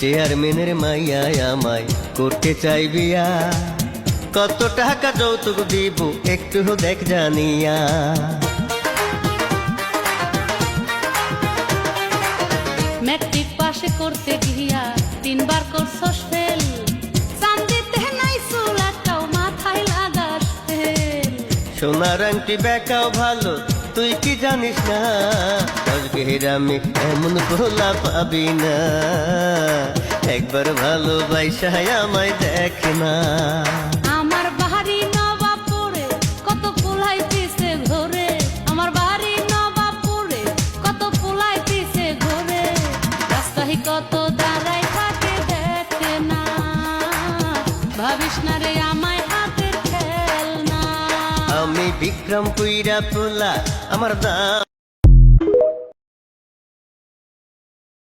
চেয়ারম্যানের মাইয়া আমায় করতে চাই বিয়া। কত টাকা যৌতুক দিব একটু দেখ জানিয়া। ম্যাট্রিক পাশে করতে গিয়া 3 বার করছস ফেল, চান্দিতে নাই চুল একটাও মাথায় লাগাস তেল। সোনার আংটি বেকাও ভালো তুই কি জানিস না, আমি এমন ভোলা পাবি না। একবার ভালোবাসা আমায় দেখ না। আমার বাড়ি নবাবপুরে কত পোলাইতেছে ঘরে, আমার বাড়ি নবাবপুরে কত পোলাইতেছে ঘরে। রাস্তায় কত দাঁড়াই থাকে দেখে না, ভাবিস না রে আমায় হাতের খেলনা। আমি বিক্রম পুইরা পোলা, আমার দাম